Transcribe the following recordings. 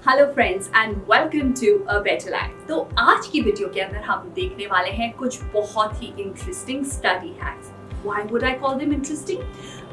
Hello friends and welcome to a better life. तो आज की वीडियो के अंदर हम देखने वाले हैं कुछ बहुत ही interesting study hacks. Why would I call them interesting?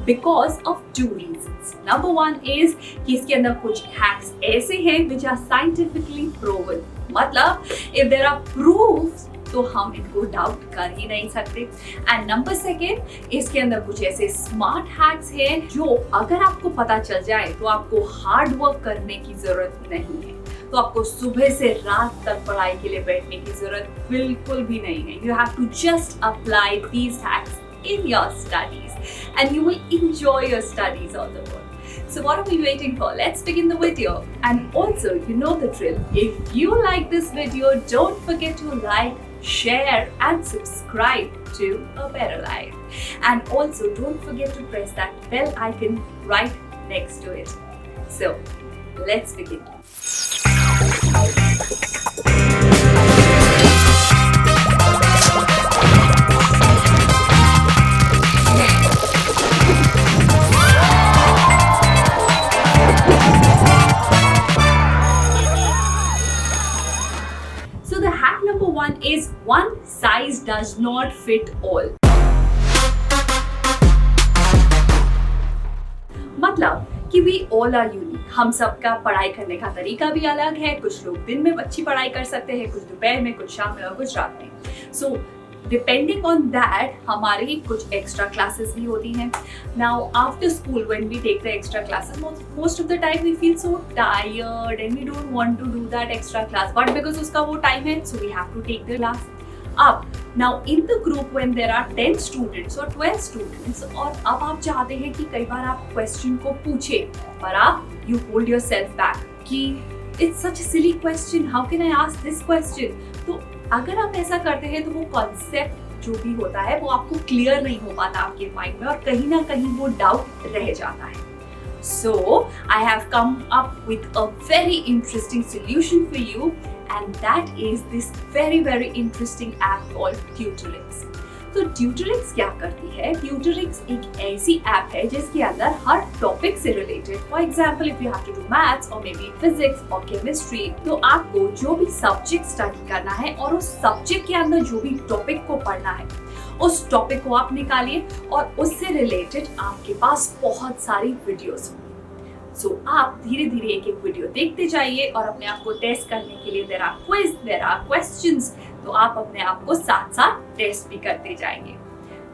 Because of two reasons. Number one is कि इसके अंदर कुछ हैक्स ऐसे हैं which are scientifically proven. मतलब if there are proofs तो हम इनको डाउट कर ही नहीं सकते। एंड नंबर सेकेंड, इसके अंदर कुछ ऐसे स्मार्ट हैक्स हैं जो अगर आपको पता चल जाए तो आपको हार्ड वर्क करने की जरूरत नहीं है। तो आपको सुबह से रात तक पढ़ाई के लिए बैठने की जरूरत बिल्कुल भी नहीं है। You have to just apply these hacks in your studies and you will enjoy your studies on the board. So what are we waiting for? Let's begin the video. And also, you know the drill. If you like this video, don't forget to like, share and subscribe to A Better Life. And also, don't forget to press that bell icon right next to it. So, let's begin. So the hack number one is one size does not fit all. मतलब कि we all are unique. हम सबका पढ़ाई करने का तरीका भी अलग है। कुछ लोग दिन में अच्छी पढ़ाई कर सकते हैं, कुछ दोपहर में, कुछ शाम में और कुछ रात में। So depending on that, हमारी कुछ extra classes भी होती हैं. Now after school, when we take the extra classes, most of the time we feel so tired and we don't want to do that extra class. But because उसका वो time है, so we have to take the class. अब now in the group when there are 10 students or 12 students, और अब आप चाहते हैं कि कई बार आप question को पूछे, पर आप you hold yourself back कि it's such a silly question, how can I ask this question? तो अगर आप ऐसा करते हैं तो वो कॉन्सेप्ट जो भी होता है वो आपको क्लियर नहीं हो पाता आपके माइंड में और कहीं ना कहीं वो डाउट रह जाता है। So I have come up with a very interesting solution for you, and that is this very interesting app called Tutorix. तो Tutorix क्या करती है? Tutorix एक ऐसी ऐप है जिसके अंदर हर टॉपिक से related, for example if you have to do maths और मे बी फिजिक्स और केमिस्ट्री, तो आपको जो भी सब्जेक्ट स्टडी करना है और उस सब्जेक्ट के अंदर जो भी टॉपिक को पढ़ना है उस टॉपिक को आप निकालिए और उससे रिलेटेड आपके पास बहुत सारी वीडियोस होंगी। सो आप धीरे धीरे एक एक वीडियो देखते जाइए और अपने आप को टेस्ट करने के लिए there are quiz, there are questions, तो आप अपने आप को साथ साथ टेस्ट भी करते जाएंगे।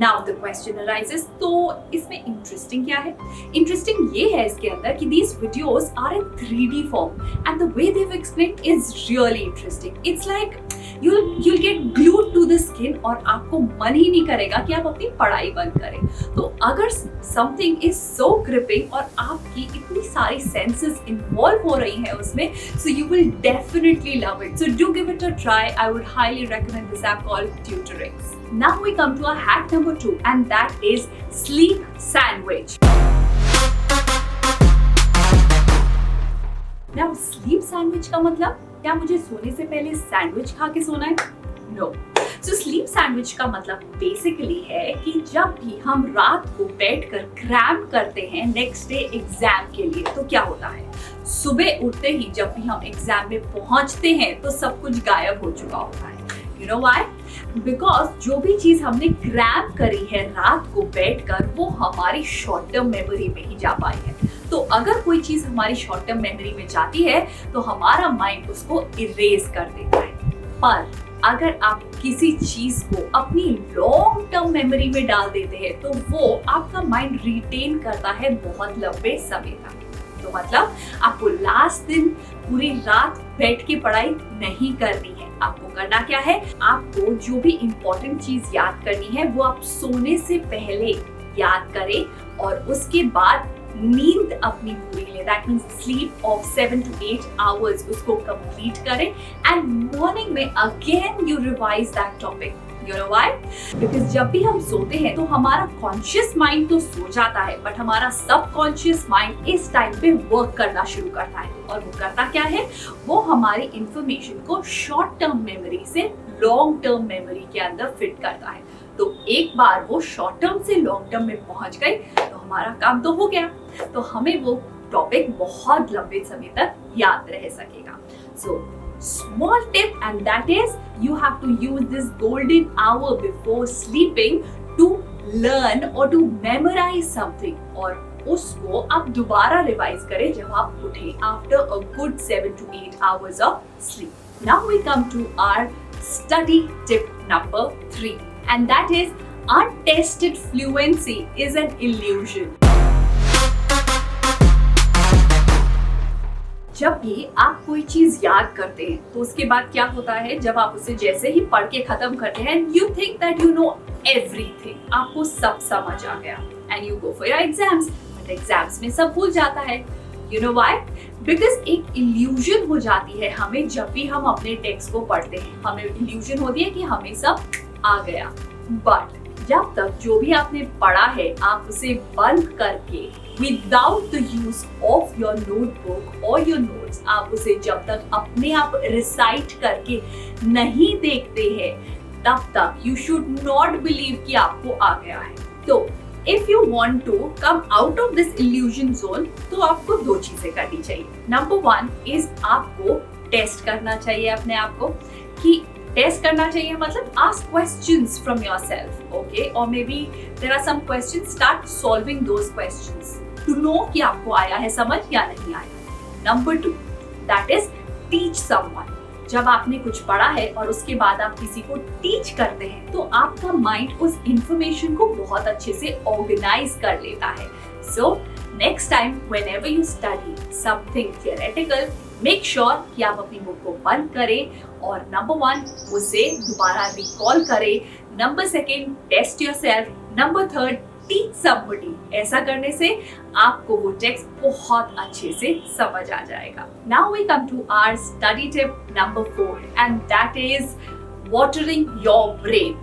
नाउ द क्वेश्चन अराइजेस, तो इसमें इंटरेस्टिंग क्या है? इंटरेस्टिंग ये है इसके अंदर कि these videos are in 3D form and the way they have explained is really interesting. It's like you'll get glued to the skin और आपको मन ही नहीं करेगा कि आप अपनी पढ़ाई बंद करें। तो अगर something is so gripping और आपकी इतनी सारी senses involve हो रही हैं उसमें, so you will definitely love it. So do give it a try. I would highly recommend this app called Tutorix. Now we come to our hack number 2, and that is sleep sandwich. Now sleep sandwich का मतलब क्या मुझे सोने से पहले sandwich खा के सोना है? नो। सो स्लीप सैंडविच का मतलब बेसिकली है कि जब भी हम रात को बैठकर क्रैम करते हैं नेक्स्ट डे एग्जाम के लिए, तो क्या होता है? सुबह उठते ही जब भी हम एग्जाम में पहुंचते हैं तो सब कुछ गायब हो चुका होता है। You know why? बिकॉज जो भी चीज हमने क्रैम करी है रात को बैठकर वो हमारी शॉर्ट टर्म मेमोरी में ही जा पाई है। तो अगर कोई चीज हमारी शॉर्ट टर्म मेमोरी में जाती है तो हमारा माइंड उसको इरेज कर देता है। पर अगर आप किसी चीज को अपनी लॉन्ग टर्म मेमोरी में डाल देते हैं तो वो आपका माइंड रिटेन करता है बहुत लंबे समय तक। तो मतलब आपको लास्ट दिन पूरी रात बैठ के पढ़ाई नहीं करनी है। आपको करना क्या है? आपको जो भी इम्पोर्टेंट चीज याद करनी है वो आप सोने से पहले याद करें और उसके बाद नींद अपनी पूरी ले, that means sleep of 7 to 8 hours उसको कंप्लीट करें एंड मॉर्निंग में again you revise that topic. You know why? Because जब भी हम सोते हैं तो हमारा कॉन्शियस माइंड तो सो जाता है बट हमारा सबकॉन्शियस माइंड इस टाइम पे वर्क करना शुरू करता है और वो करता क्या है? वो हमारी इंफॉर्मेशन को शॉर्ट टर्म मेमोरी से लॉन्ग टर्म मेमोरी के अंदर फिट करता है। तो एक बार वो शॉर्ट टर्म से लॉन्ग टर्म में पहुंच गए तो हमारा काम तो हो गया। तो हमें वो टॉपिक बहुत लंबे समय तक याद रह सकेगा। सो small tip, and that is you have to use this golden hour before sleeping to learn or to memorize something, और उसको आप दोबारा रिवाइज करें जब आप उठें after a good 7 to 8 hours of sleep. Now we come to our study tip number 3, and that is untested fluency is an illusion. जब भी आप कोई चीज याद करते हैं तो उसके बाद क्या होता है, जब आप उसे जैसे ही पढ़ के खत्म करते हैं, you think that you know everything, आपको सब समझ आ गया, and you go for your exams, but exams में सब भूल जाता है। You know why? बिकॉज एक इल्यूजन हो जाती है हमें जब भी हम अपने टेक्स्ट को पढ़ते हैं, हमें इल्यूजन होती है कि हमें सब आ गया, बट जब तक जो भी आपने पढ़ा है आप उसे बंद करके without the use of your notebook और योर नोट्स, आप उसे जब तक अपने आप रिसाइट करके नहीं देखते हैं, तब तक यू शुड नॉट बिलीव कि आपको आ गया है। तो if you want to come out of this illusion zone, तो आपको 2 चीजें करनी चाहिए। नंबर 1 इज आपको टेस्ट करना चाहिए अपने आप को, कि टेस्ट करना चाहिए मतलब ask questions from yourself, okay? Or maybe there are some questions, start solving those questions to know कि आपको आया है समझ या नहीं आया। Number 2, that is teach someone. जब आपने कुछ पढ़ा है और उसके बाद आप किसी को टीच करते हैं, तो आपका माइंड उस इंफॉर्मेशन को बहुत अच्छे से ऑर्गेनाइज कर लेता है। So next time whenever you study something theoretical, make sure कि आप अपनी बुक को बंद करें और नंबर 1 उसे दोबारा रिकॉल करें, number 2 test yourself, number 3 teach somebody. ऐसा करने से आपको वो टेक्स्ट बहुत अच्छे से समझ आ जाएगा। Now we come to our study tip number 4, and that is watering your brain.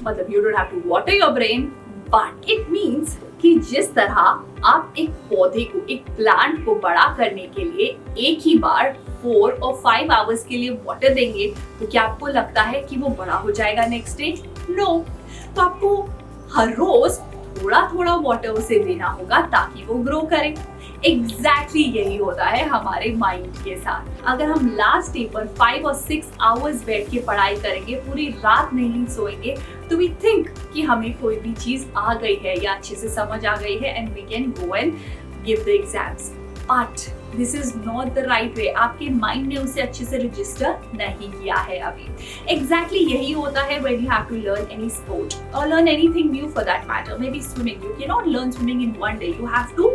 मतलब you don't have to water your brain, but it means कि जिस तरह आप एक पौधे को, एक प्लांट को बड़ा करने के लिए एक ही बार 4 और 5 आवर्स के लिए वाटर देंगे, तो क्या आपको लगता है कि वो बड़ा हो जाएगा नेक्स्ट डे? नो। तो आपको हर रोज थोड़ा थोड़ा वाटर उसे देना होगा ताकि वो ग्रो करे। एग्जैक्टली यही होता है हमारे माइंड के साथ। अगर हम लास्ट डे पर 5 और 6 आवर्स बैठ के पढ़ाई करेंगे, पूरी रात नहीं सोएंगे, तो वी थिंक कि हमें कोई भी चीज आ गई है या अच्छे से समझ आ गई है, and we can go and give the exams. But this is not the right way. आपके माइंड ने उसे अच्छे से रजिस्टर नहीं किया है अभी। एग्जैक्टली यही होता है when you have to learn any sport or learn anything new for that matter. Maybe swimming. You cannot learn swimming in one day. You have to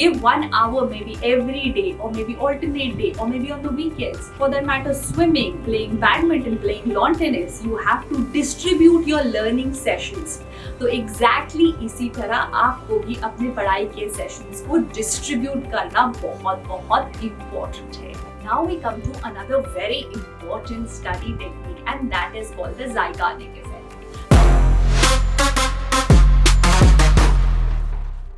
give 1 hour maybe every day, or maybe alternate day, or maybe on the weekends. For that matter, swimming, playing badminton, playing lawn tennis, you have to distribute your learning sessions. तो exactly इसी तरह आपको भी अपने पढ़ाई के sessions को distribute करना बहुत बहुत इम्पोर्टेंट है। Now we come to another very important study technique, and that is called the Zeigarnik effect.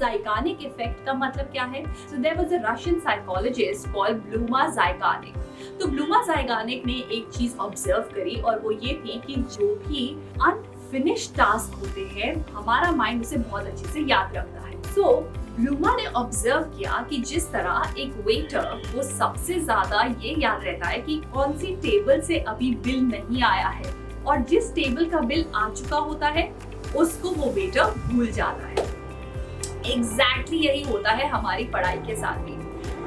Zeigarnik effect का मतलब क्या है? So there was a Russian psychologist called Bluma Zeigarnik. तो Bluma Zeigarnik ने एक चीज ऑब्जर्व करी, और वो ये थी कि जो भी अनफिनिश्ड टास्क होते हैं, हमारा माइंड उसे बहुत अच्छे से याद रखता है। So ब्लूमा ने ऑब्जर्व किया कि जिस तरह एक वेटर, वो सबसे ज्यादा ये याद रहता है कि कौन सी टेबल से अभी बिल नहीं आया है, और जिस टेबल का बिल आ चुका होता है उसको वो वेटर भूल जाता है। एग्जैक्टली यही होता है हमारी पढ़ाई के साथ भी।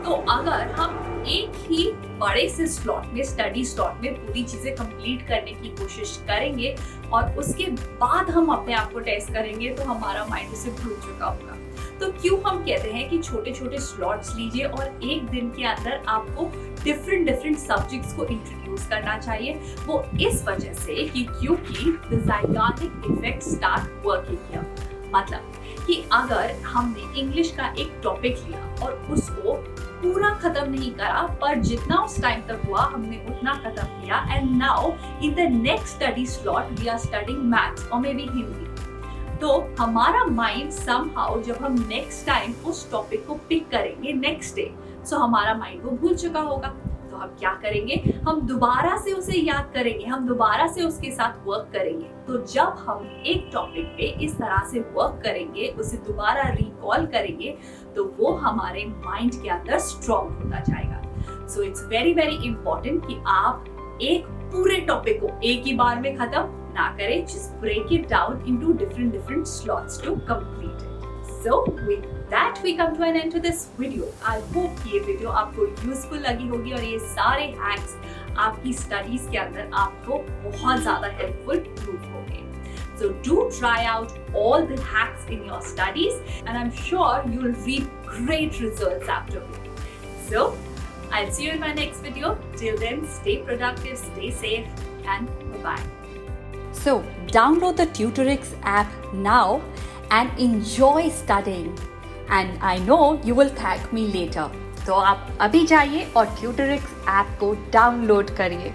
तो अगर हम एक ही बड़े से स्लॉट में, स्टडी स्लॉट में पूरी चीजें कंप्लीट करने की कोशिश करेंगे और उसके बाद हम अपने आप को टेस्ट करेंगे, तो हमारा माइंड उसे भूल चुका होगा। तो क्यों हम कहते हैं कि छोटे छोटे स्लॉट्स लीजिए और एक दिन के अंदर आपको डिफरेंट सब्जेक्ट्स को इंट्रोड्यूस करना चाहिए? वो इस वजह से कि क्योंकि the Zeigarnik effect start working here. मतलब कि अगर हमने इंग्लिश का एक टॉपिक लिया और उसको पूरा खत्म नहीं करा, पर जितना उस टाइम तक हुआ हमने उतना खत्म किया, and now in the next study slot we are studying maths और मे बी हिंदी, तो हमारा माइंड समहाउ जब हम नेक्स्ट टाइम उस टॉपिक को पिक करेंगे नेक्स्ट डे, सो हमारा माइंड वो भूल चुका होगा। तो तो हम क्या करेंगे, हम दोबारा से उसे याद करेंगे, हम दोबारा से उसके साथ वर्क करेंगे। तो जब हम एक टॉपिक पे इस तरह से वर्क करेंगे, उसे दोबारा रिकॉल करेंगे, तो वो हमारे माइंड के अंदर स्ट्रॉन्ग होता जाएगा। So it's very very important कि आप एक पूरे टॉपिक को एक ही बार में खत्म ना करें, just break it down into different slots to complete it. So with that we come to an end to this video. I hope कि ये वीडियो आपको यूजफुल लगी होगी और ये सारे हैक्स आपकी स्टडीज के अंदर आपको बहुत ज्यादा हेल्पफुल प्रूव होंगे। So do try out all the hacks in your studies and I'm sure you'll reap great results afterward. So I'll see you in my next video. Till then, stay productive, stay safe, and bye-bye. So, download the Tutorix app now and enjoy studying. And I know you will thank me later. तो आप अभी जाइए और Tutorix app को download करिए।